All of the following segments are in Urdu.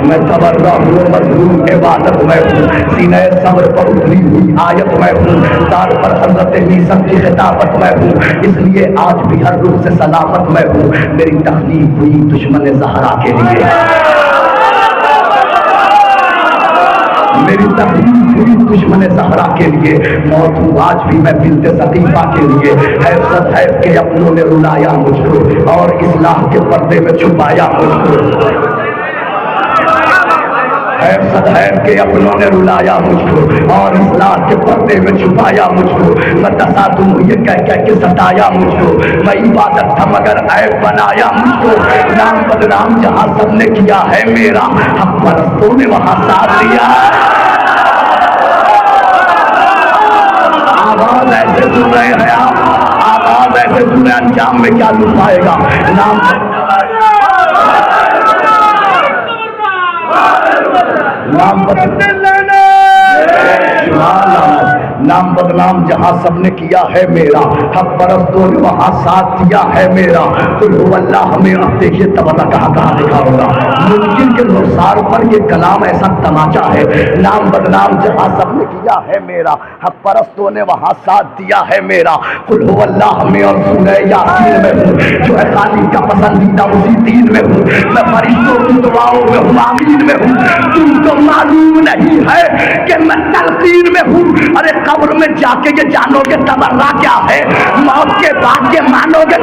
میں تبرہ ہوں مظلوم عبادت میں ہوں، سینہ صبر پر اتری ہوئی آیت میں ہوں، دار پر حضرت عیسیٰ کی خطابت میں ہوں، اس لیے آج بھی ہر روح سے سلامت میں ہوں۔ میری تخلیق ہوئی دشمن زہرا کے لیے، میری تخلیق ہوئی دشمن زہرا کے لیے، موت ہوں آج بھی میں بنت ثقیفہ کے لیے۔ حیف صد حیف کے اپنوں نے رلایا مجھ کو اور اصلاح کے پردے میں چھپایا مجھ کو، حیف صد حیف کے اپنوں نے رلایا مجھ کو اور اصلاح کے پردے میں چھپایا مجھ کو۔ میں تصادم یہ کہہ کے ستایا مجھ کو، میں عبادت تھا مگر عیب بنایا مجھ کو۔ نام بدنام جہاں سب نے کیا ہے میرا، حق پرستوں نے وہاں ساتھ دیا ہے۔ آواز ایسے سن رہے ہیں آپ، آواز ایسے سن رہے ہیں، انجام میں کیا لطف آئے گا۔ نام بدنام جہاں سب نے کیا ہے میرا، حق پرستوں نے وہاں ساتھ دیا ہے میرا۔ قل هو اللہ ہمیں اب دیکھیے تبرہ کہاں کہاں لکھا ہوگا، ممکن کے رخسار پر یہ کلام ایسا تماچا ہے۔ نام بدنام جہاں سب نے کیا ہے میرا، حق پرستوں نے وہاں ساتھ دیا ہے میرا۔ قل هو اللہ میں اور سورہ یاسین میں ہوں، جو ہے خالق کا پسندیدہ اسی دین میں ہوں۔ میں فرشتوں کی دعاؤں میں ہوں، آمین میں ہوں۔ تم کو معلوم نہیں ہے کہ میں تلقین میں ہوں۔ ارے قبر میں جا کے یہ جانو گے تبرہ کیا ہے، موت کے بعد یہ مانو گے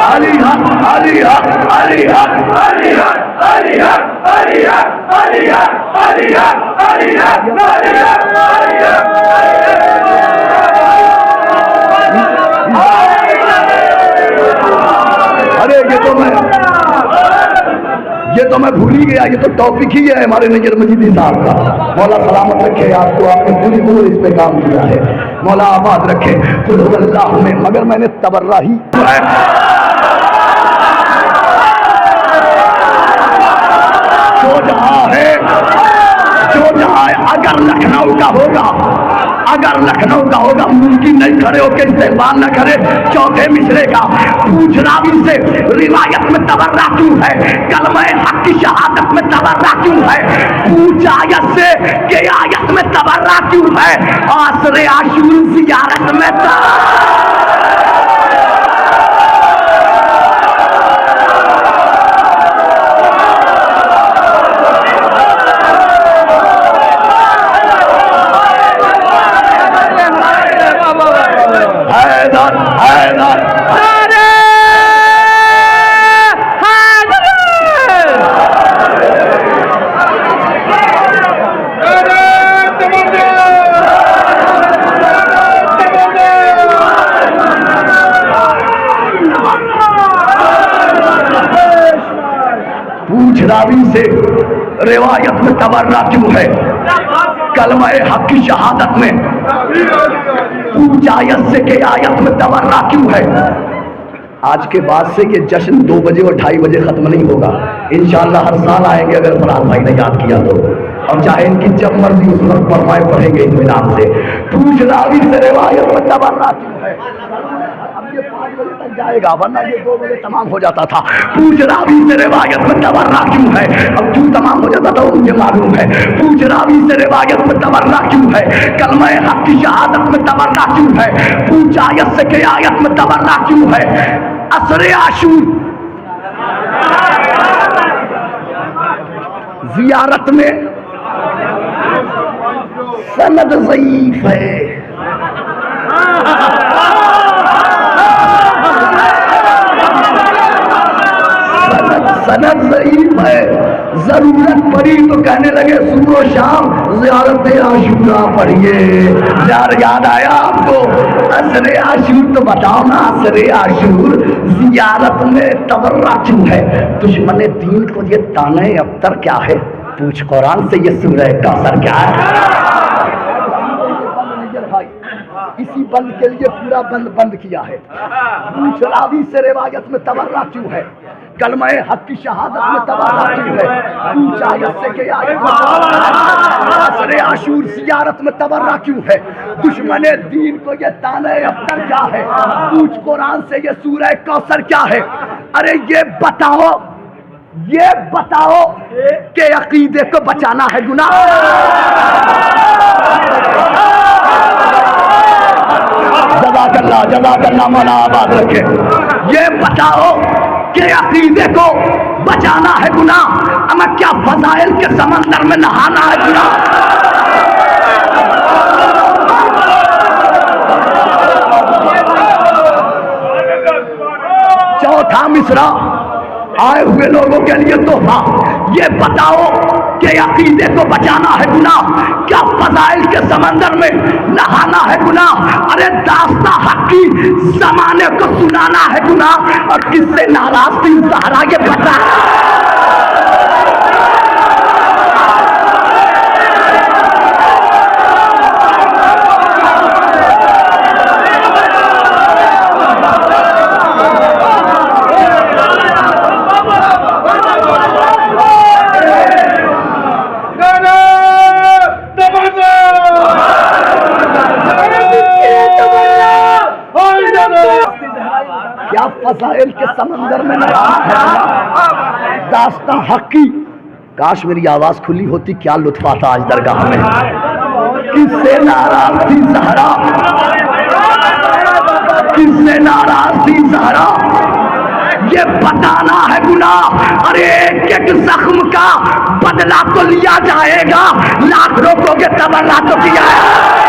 علی حق علی حق علی حق علی حق علی حق علی حق علی حق علی حق علی حق علی حق۔ ارے یہ تو میں بھول ہی گیا، یہ تو ٹاپک ہی ہے ہمارے نجر مجیدی صاحب کا۔ مولا سلامت رکھے آپ کو، آپ نے پوری عمر اس پہ کام کیا ہے، مولا آباد رکھے۔ قل هو اللہ میں، مگر میں نے تبرہ ہی جو جہاں ہے، جو جہاں ہے، اگر لکھنؤ کا ہوگا، اگر لکھنؤ کا ہوگا، ممکن نہیں کھڑے ہو کے استقبال نہ کرے چوتھے مصرے کا۔ پوچھ راوی سے روایت میں تبرہ کیوں ہے، کلمہ حق کی شہادت میں تبرہ کیوں ہے، پوچھ آیت سے کہ آیت میں تبرہ کیوں ہے، عصر عاشور زیارت میں راوی سے روایت میں تبرہ کیوں ہے، کلمہ حق کی شہادت میں پوچھ آیت سے کہ آیت میں تبرہ کیوں ہے۔ آج کے بعد سے یہ جشن 2 بجے اور 2:30 بجے ختم نہیں ہوگا، انشاءاللہ ہر سال آئیں گے اگر فرحان بھائی نے یاد کیا تو، اور چاہے ان کی جب مرضی اس وقت فرمائے پڑھیں گے اطمینان سے۔ پوچھ راوی سے روایت میں تبرہ کیوں ہے، اب یہ 5 بجے تک جائے گا ورنہ یہ 2 بجے تمام ہو جاتا تھا۔ پوچھ راوی سے روایت میں تبرہ کیوں ہے، اب کیوں تمام ہو جاتا تھا وہ مجھے معلوم ہے۔ پوچھ راوی سے روایت میں تبرہ کیوں ہے، کلمہ حق کی شہادت میں تبرہ کیوں ہے، پوچھ آیت سے کہ آیت میں تبرہ کیوں ہے۔ عصر عاشور زیارت میں سند ضعیف ہے، سند ضعیف ہے، ضرورت پڑی تو کہنے لگے صبح و شام زیارت عاشورہ پڑھیے۔ یاد آیا آپ کو عصر عاشور، تو بتاؤ نا عصر عاشور زیارت میں تبرہ کیوں ہے۔ دشمن دین کو یہ طعنہ ابتر کیا ہے، پوچھ قرآن سے یہ سورہ کوثر کیا ہے۔ اسی بند کے لیے پورا بند بند کیا ہے؟ پوچھ راوی سے روایت میں تبرہ کیوں ہے؟ کلمہ حق کی شہادت میں تبرہ کیوں ہے؟ پوچھ آیت سے کہ آیت میں عصر عاشور زیارت میں تبرہ کیوں ہے؟ دشمن دین کو یہ تانے ابتر کیا ہے؟ پوچھ قرآن سے یہ سورہ کوثر کیا ہے؟ ارے یہ بتاؤ کہ عقیدے کو بچانا ہے گناہ؟ جزاک اللہ مولا آباد رکھے. یہ بتاؤ کہ عقیدے کو بچانا ہے گناہ، اما کیا فضائل کے سمندر میں نہانا ہے گناہ؟ چوتھا مصرع آئے ہوئے لوگوں کے لیے تحفہ. یہ بتاؤ کہ عقیدے کو بچانا ہے گناہ، کیا فضائل کے سمندر میں نہانا ہے گناہ؟ ارے داستان حق کی زمانے کو سنانا ہے گناہ، اور کس سے ناراض تھی زہرا یہ بتا. کیا فضائل کے سمندر میں نہانا ہے داستان حق کی. کاش میری آواز کھلی ہوتی، کیا لطف آتا آج درگاہ میں. کس سے ناراض تھی زہرا، کس سے ناراض تھی زہرا، یہ بتانا ہے گناہ. ارے ایک ایک زخم کا بدلہ تو لیا جائے گا، لاکھ روکو گے تبرہ تو کیا ہے.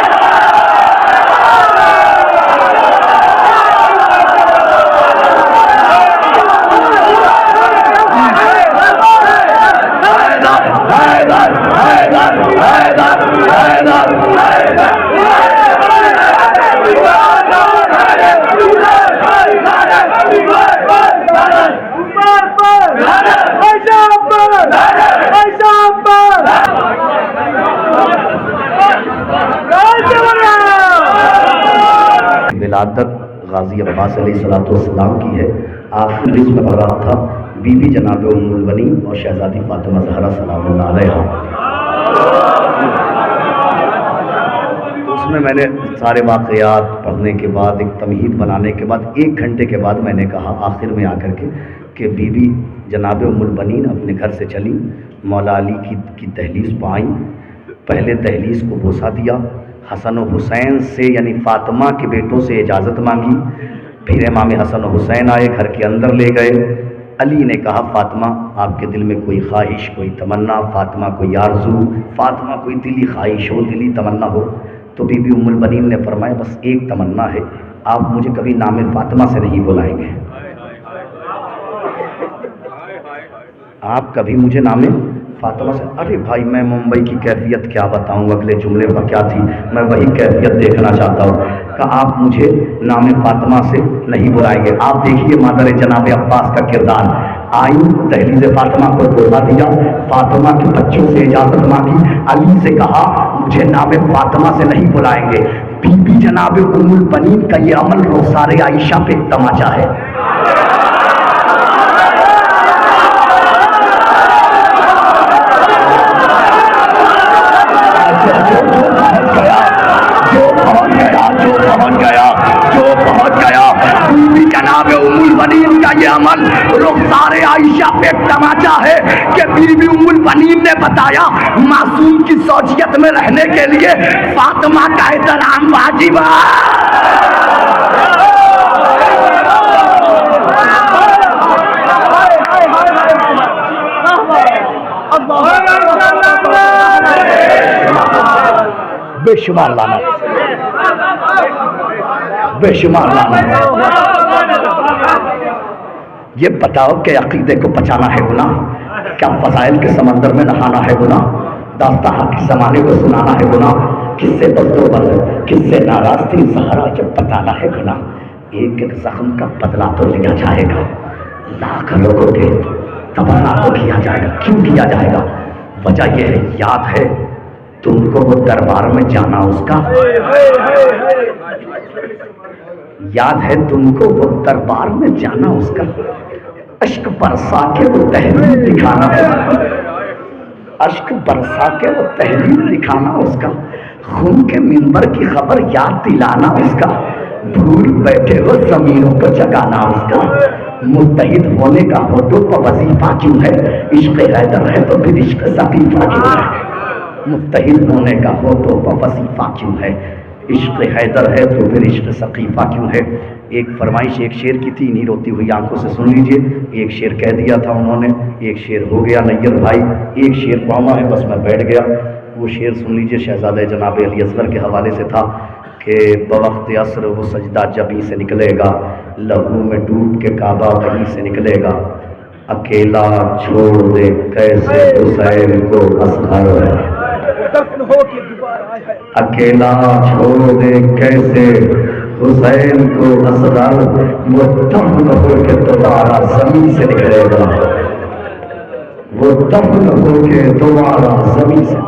ولادت غازی عباس علیہ السلام کی ہے. آخر جس میں پڑھ رہا تھا بی بی جناب ام البنین اور شہزادی فاطمہ زہرا سلام اللہ علیہا. اس میں نے سارے واقعات پڑھنے کے بعد، ایک تمہید بنانے کے بعد، 1 گھنٹے کے بعد میں نے کہا آخر میں آ کر کے کہ بی بی جناب ام البنین اپنے گھر سے چلی، مولا علی کی دہلیز پہ آئیں. پہلے دہلیز کو بوسہ دیا، حسن و حسین سے یعنی فاطمہ کے بیٹوں سے اجازت مانگی. پھر امام حسن و حسین آئے، گھر کے اندر لے گئے. علی نے کہا فاطمہ آپ کے دل میں کوئی خواہش، کوئی تمنا، فاطمہ کوئی آرزو، فاطمہ کوئی دلی خواہش ہو، دلی تمنا ہو. تو بی بی ام البنین نے فرمایا بس ایک تمنا ہے، آپ مجھے کبھی نام فاطمہ سے نہیں بلائیں گے. آپ کبھی مجھے نام فاطمہ سے. ارے بھائی میں ممبئی کی کیفیت کیا بتاؤں، اگلے جملے پر کیا تھی، میں وہی کیفیت دیکھنا چاہتا ہوں. کہ آپ مجھے نام فاطمہ سے نہیں بلائیں گے. آپ دیکھیے مادر جناب عباس کا کردار. آئی دہلیز فاطمہ کو بوسہ دیا، فاطمہ کے بچوں سے اجازت مانگی، علی سے کہا مجھے نام فاطمہ سے نہیں بلائیں گے. بی بی جناب ام البنین کا یہ عمل رخسار عائشہ پہ ایک تماچا ہے. جناب ام البنین کا یہ عمل رخسار عائشہ پہ ایک تماچا ہے کہ بی بی ام البنین نے بتایا معصوم کی زوجیت میں رہنے کے لیے فاطمہ کا احترام واجب ہے. بے شمار لعنت، بے شمار لعنت. یہ بتاؤ کہ عقیدے کو بچانا ہے گناہ، کیا فضائل کے سمندر میں نہانا ہے گناہ، داستان حق کے زمانے کو سنانا ہے گناہ، کس سے دستور بند، کس سے ناراض تھی زہرا جب بتانا ہے گناہ. ایک ایک زخم کا بدلہ تو لیا جائے گا، لاکھ لوگوں کے تبرہ تو کیا جائے گا. کیوں کیا جائے گا؟ وجہ یہ ہے، یاد ہے تم کو وہ دربار میں جانا اس کا یاد ہے؟ تم کو وہ دربار میں جانا اس کا، اشک برسا کے وہ تحریر دکھانا اس کا، اشک برسا کے وہ تحریر دکھانا اس کا، خون کے منبر کی خبر یاد دلانا اس کا، بھول بیٹھے ہو زمینوں کو جگانا اس کا، متحد ہونے کا ہو تو وظیفہ کیوں ہے، عشق حیدر ہے تو پھر عشق ثقیفہ کیوں ہے، متحد ہونے کا ہو تو وظیفہ کیوں ہے، عشق حیدر ہے تو پھر عشق ثقیفہ کیوں ہے۔ ایک فرمائش ایک شعر کی تھی، نہیں روتی ہوئی آنکھوں سے سن لیجئے، ایک شعر کہہ دیا تھا انہوں نے، ایک شعر ہو گیا نیت بھائی، ایک شعر پڑھنا ہے بس میں بیٹھ گیا، وہ شعر سن لیجئے، شہزادہ جناب علی اصغر کے حوالے سے تھا کہ بوقت عصر وہ سجدہ جبیں سے نکلے گا، لہو میں ڈوب کے کعبہ وہیں سے نکلے گا، اکیلا چھوڑ دے کیسے حسین کو اصغر، اکیلا چھوڑ دے کیسے حسین کو اصغر، وہ دفن ہو کے دوبارہ زمین سے نکلے گا، وہ دفن ہو کے دوبارہ زمین سے